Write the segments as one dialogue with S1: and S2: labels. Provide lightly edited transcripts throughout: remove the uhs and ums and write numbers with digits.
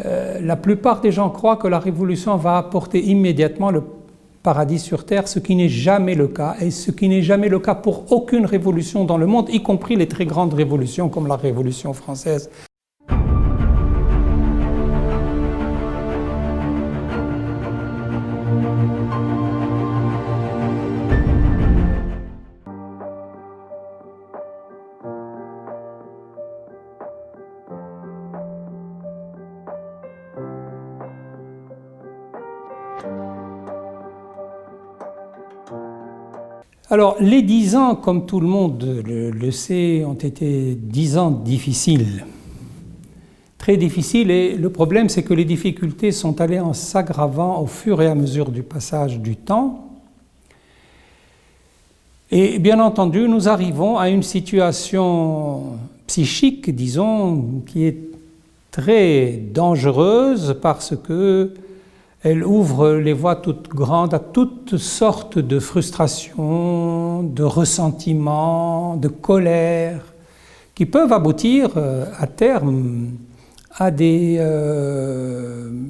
S1: La plupart des gens croient que la révolution va apporter immédiatement le paradis sur terre, ce qui n'est jamais le cas, et ce qui n'est jamais le cas pour aucune révolution dans le monde, y compris les très grandes révolutions comme la Révolution française. Alors, les 10 ans, comme tout le monde le sait, ont été 10 ans difficiles, très difficiles, et le problème, c'est que les difficultés sont allées en s'aggravant au fur et à mesure du passage du temps. Et bien entendu, nous arrivons à une situation psychique, disons, qui est très dangereuse parce que elle ouvre les voies toutes grandes à toutes sortes de frustrations, de ressentiments, de colère, qui peuvent aboutir à terme à des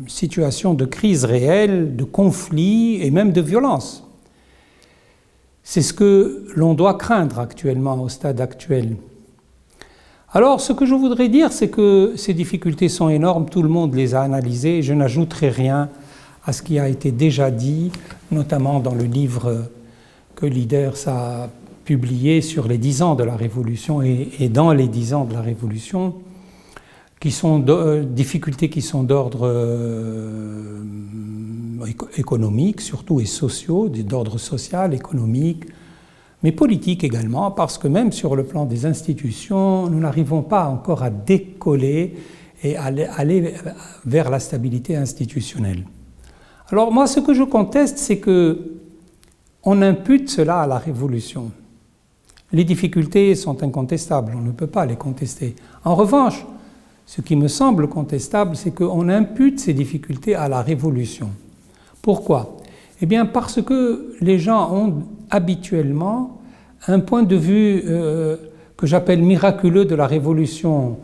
S1: situations de crise réelle, de conflits et même de violence. C'est ce que l'on doit craindre actuellement, au stade actuel. Alors, ce que je voudrais dire, c'est que ces difficultés sont énormes, tout le monde les a analysées, je n'ajouterai rien à ce qui a été déjà dit, notamment dans le livre que Leaders a publié sur les 10 ans de la Révolution et dans les 10 ans de la Révolution, qui sont difficultés qui sont d'ordre économique surtout et sociaux, d'ordre social, économique, mais politique également, parce que même sur le plan des institutions, nous n'arrivons pas encore à décoller et à aller vers la stabilité institutionnelle. Alors moi, ce que je conteste, c'est qu'on impute cela à la Révolution. Les difficultés sont incontestables, on ne peut pas les contester. En revanche, ce qui me semble contestable, c'est qu'on impute ces difficultés à la Révolution. Pourquoi? Eh bien parce que les gens ont habituellement un point de vue que j'appelle miraculeux de la Révolution.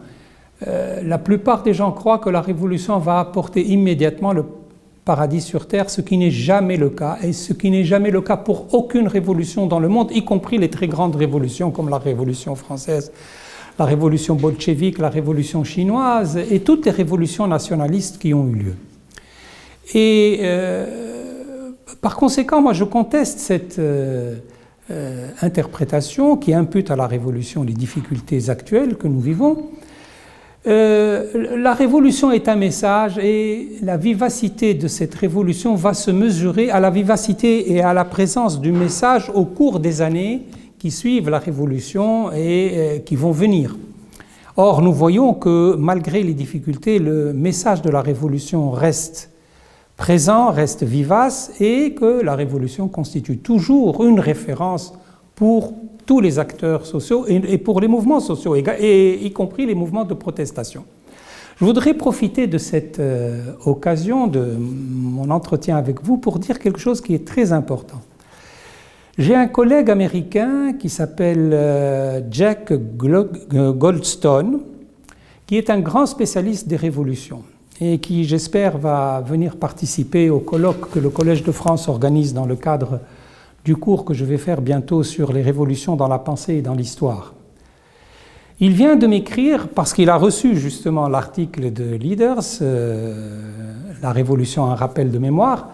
S1: La plupart des gens croient que la Révolution va apporter immédiatement le paradis sur terre, ce qui n'est jamais le cas, et ce qui n'est jamais le cas pour aucune révolution dans le monde, y compris les très grandes révolutions comme la Révolution française, la Révolution bolchevique, la Révolution chinoise et toutes les révolutions nationalistes qui ont eu lieu. Et par conséquent, moi je conteste cette interprétation qui impute à la Révolution les difficultés actuelles que nous vivons. La révolution est un message et la vivacité de cette révolution va se mesurer à la vivacité et à la présence du message au cours des années qui suivent la révolution et qui vont venir. Or, nous voyons que malgré les difficultés, le message de la révolution reste présent, reste vivace et que la révolution constitue toujours une référence pour tous les acteurs sociaux et pour les mouvements sociaux, et y compris les mouvements de protestation. Je voudrais profiter de cette occasion de mon entretien avec vous pour dire quelque chose qui est très important. J'ai un collègue américain qui s'appelle Jack Goldstone, qui est un grand spécialiste des révolutions et qui, j'espère, va venir participer au colloque que le Collège de France organise dans le cadre du cours que je vais faire bientôt sur les révolutions dans la pensée et dans l'histoire. Il vient de m'écrire, parce qu'il a reçu justement l'article de Leaders, La Révolution, un rappel de mémoire,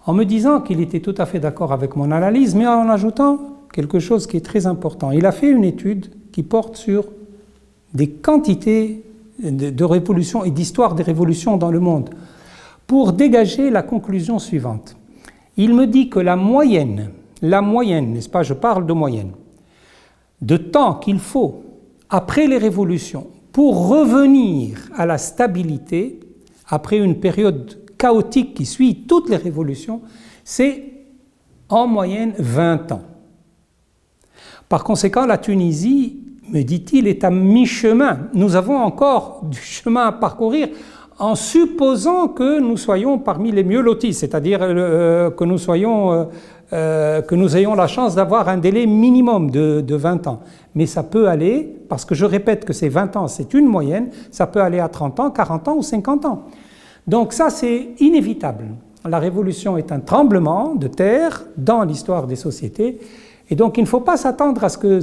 S1: en me disant qu'il était tout à fait d'accord avec mon analyse, mais en ajoutant quelque chose qui est très important. Il a fait une étude qui porte sur des quantités de révolutions et d'histoire des révolutions dans le monde, pour dégager la conclusion suivante. Il me dit que la moyenne, n'est-ce pas, je parle de moyenne, de temps qu'il faut après les révolutions pour revenir à la stabilité, après une période chaotique qui suit toutes les révolutions, c'est en moyenne 20 ans. Par conséquent, la Tunisie, me dit-il, est à mi-chemin. Nous avons encore du chemin à parcourir en supposant que nous soyons parmi les mieux lotis, c'est-à-dire que nous ayons la chance d'avoir un délai minimum de 20 ans. Mais ça peut aller, parce que je répète que ces 20 ans, c'est une moyenne, ça peut aller à 30 ans, 40 ans ou 50 ans. Donc ça, c'est inévitable. La révolution est un tremblement de terre dans l'histoire des sociétés, et donc il ne faut pas s'attendre à ce que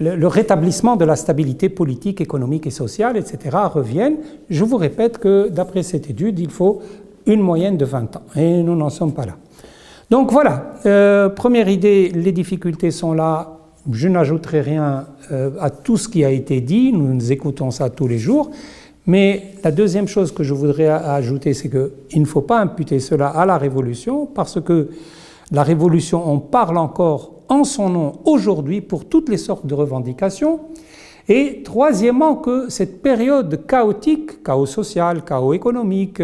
S1: le rétablissement de la stabilité politique, économique et sociale, etc., revienne. Je vous répète que d'après cette étude, il faut une moyenne de 20 ans, et nous n'en sommes pas là. Donc voilà, première idée, les difficultés sont là. Je n'ajouterai rien à tout ce qui a été dit, nous écoutons ça tous les jours. Mais la deuxième chose que je voudrais ajouter, c'est qu'il ne faut pas imputer cela à la Révolution, parce que la Révolution, on parle encore en son nom aujourd'hui pour toutes les sortes de revendications. Et troisièmement, que cette période chaotique, chaos social, chaos économique,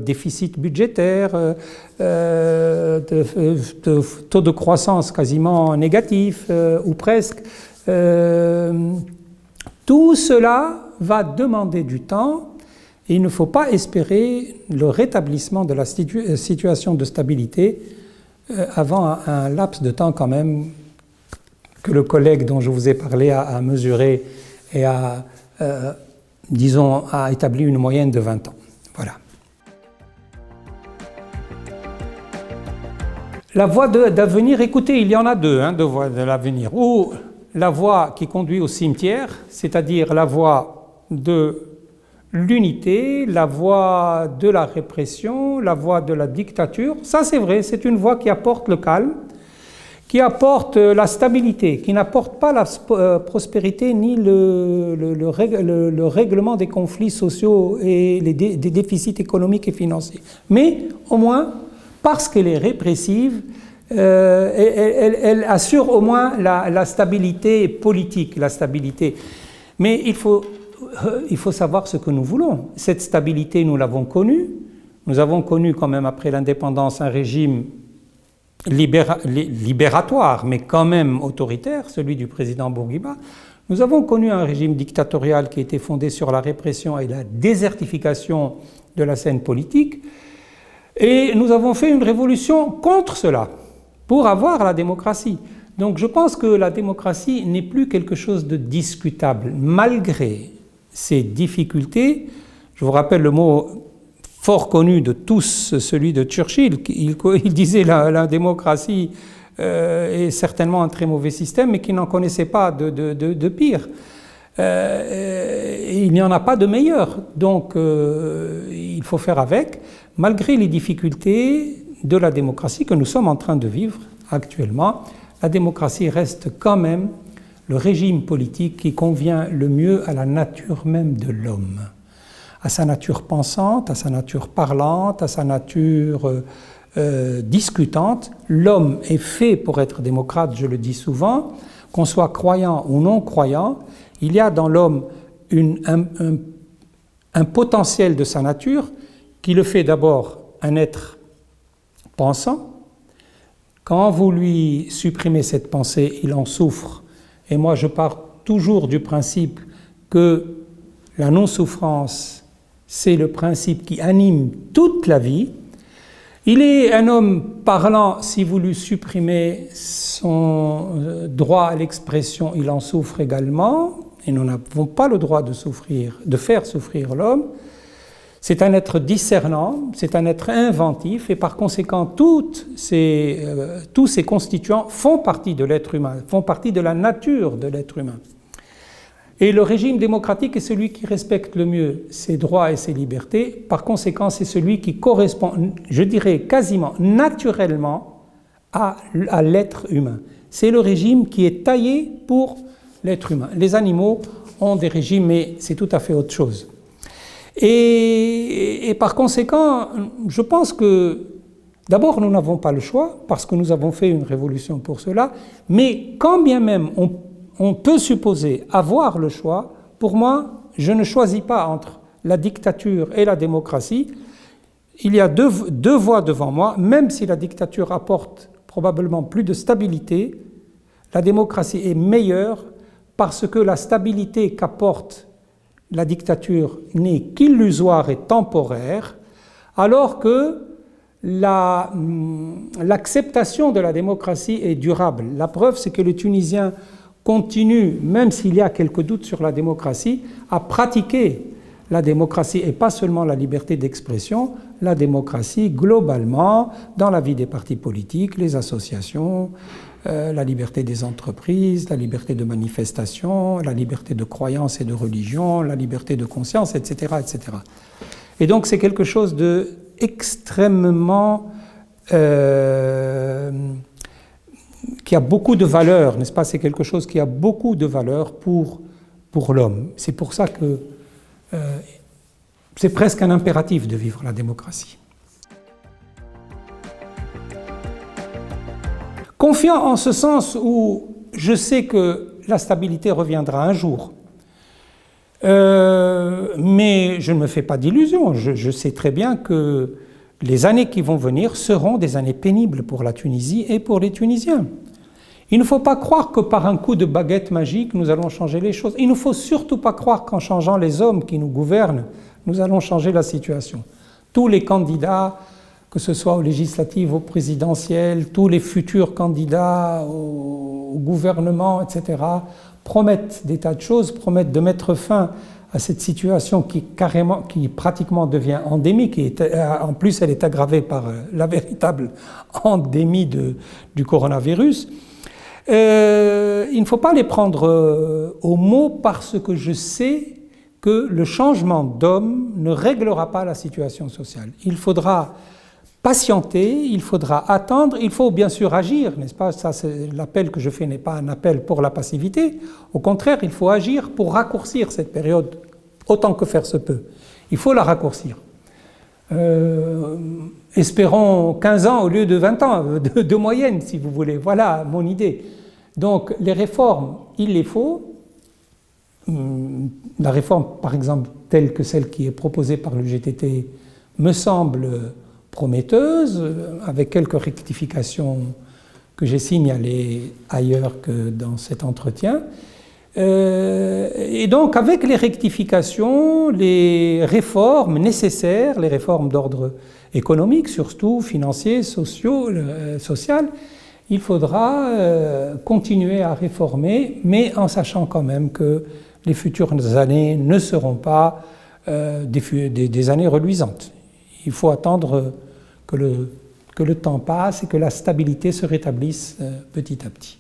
S1: déficit budgétaire, taux de croissance quasiment négatif ou presque, tout cela va demander du temps, et il ne faut pas espérer le rétablissement de la situation de stabilité avant un laps de temps quand même que le collègue dont je vous ai parlé a mesuré et a établi une moyenne de 20 ans. Voilà. La voie d'avenir, écoutez, il y en a deux, de voies de l'avenir. Ou la voie qui conduit au cimetière, c'est-à-dire la voie de l'unité, la voie de la répression, la voie de la dictature. Ça, c'est vrai, c'est une voie qui apporte le calme, qui apporte la stabilité, qui n'apporte pas la prospérité ni le règlement des conflits sociaux et des déficits économiques et financiers. Mais au moins, parce qu'elle est répressive, elle assure au moins la stabilité politique, la stabilité. Mais il faut savoir ce que nous voulons. Cette stabilité, nous l'avons connue. Nous avons connu quand même après l'indépendance un régime libératoire, mais quand même autoritaire, celui du président Bourguiba. Nous avons connu un régime dictatorial qui était fondé sur la répression et la désertification de la scène politique. Et nous avons fait une révolution contre cela, pour avoir la démocratie. Donc je pense que la démocratie n'est plus quelque chose de discutable, malgré ces difficultés. Je vous rappelle le mot fort connu de tous, celui de Churchill. Il disait la démocratie est certainement un très mauvais système, mais qu'il n'en connaissait pas de pire. Et il n'y en a pas de meilleur. Donc il faut faire avec, malgré les difficultés de la démocratie que nous sommes en train de vivre actuellement. La démocratie reste quand même le régime politique qui convient le mieux à la nature même de l'homme, à sa nature pensante, à sa nature parlante, à sa nature discutante. L'homme est fait pour être démocrate, je le dis souvent, qu'on soit croyant ou non croyant. Il y a dans l'homme un potentiel de sa nature qui le fait d'abord un être pensant. Quand vous lui supprimez cette pensée, il en souffre. Et moi, je pars toujours du principe que la non-souffrance, c'est le principe qui anime toute la vie. Il est un homme parlant, si vous lui supprimez son droit à l'expression, il en souffre également. Et nous n'avons pas le droit de faire souffrir l'homme. C'est un être discernant, c'est un être inventif, et par conséquent, tous ces constituants font partie de l'être humain, font partie de la nature de l'être humain. Et le régime démocratique est celui qui respecte le mieux ses droits et ses libertés. Par conséquent, c'est celui qui correspond, je dirais quasiment naturellement, à l'être humain. C'est le régime qui est taillé pour l'être humain. Les animaux ont des régimes, mais c'est tout à fait autre chose. Et par conséquent, je pense que d'abord nous n'avons pas le choix parce que nous avons fait une révolution pour cela, mais quand bien même on peut supposer avoir le choix, pour moi, je ne choisis pas entre la dictature et la démocratie. Il y a deux voies devant moi, même si la dictature apporte probablement plus de stabilité, la démocratie est meilleure parce que la stabilité qu'apporte la dictature n'est qu'illusoire et temporaire, alors que l'acceptation de la démocratie est durable. La preuve, c'est que les Tunisiens continuent, même s'il y a quelques doutes sur la démocratie, à pratiquer la démocratie, et pas seulement la liberté d'expression, la démocratie globalement dans la vie des partis politiques, les associations, la liberté des entreprises, la liberté de manifestation, la liberté de croyance et de religion, la liberté de conscience, etc., etc. Et donc c'est quelque chose d'extrêmement qui a beaucoup de valeur, n'est-ce pas? C'est quelque chose qui a beaucoup de valeur pour l'homme. C'est pour ça que c'est presque un impératif de vivre la démocratie. Confiant en ce sens où je sais que la stabilité reviendra un jour. Mais je ne me fais pas d'illusions. Je sais très bien que les années qui vont venir seront des années pénibles pour la Tunisie et pour les Tunisiens. Il ne faut pas croire que par un coup de baguette magique, nous allons changer les choses. Il ne faut surtout pas croire qu'en changeant les hommes qui nous gouvernent, nous allons changer la situation. Tous les candidats, que ce soit aux législatives, aux présidentielles, tous les futurs candidats au gouvernement, etc., promettent des tas de choses, promettent de mettre fin à cette situation qui pratiquement devient endémique, et en plus elle est aggravée par la véritable endémie du coronavirus. Il ne faut pas les prendre au mot parce que je sais que le changement d'homme ne réglera pas la situation sociale. Il faudra patienter, il faudra attendre, il faut bien sûr agir, n'est-ce pas? Ça, l'appel que je fais n'est pas un appel pour la passivité. Au contraire, il faut agir pour raccourcir cette période autant que faire se peut. Il faut la raccourcir. Espérons 15 ans au lieu de 20 ans de moyenne, si vous voulez. Voilà mon idée. Donc, les réformes, il les faut. La réforme, par exemple, telle que celle qui est proposée par le GTT, me semble prometteuse, avec quelques rectifications que j'ai signalées ailleurs que dans cet entretien. Et donc, avec les rectifications, les réformes nécessaires, les réformes d'ordre économique, surtout financier, social, il faudra continuer à réformer, mais en sachant quand même que les futures années ne seront pas des années reluisantes. Il faut attendre que le temps passe et que la stabilité se rétablisse petit à petit.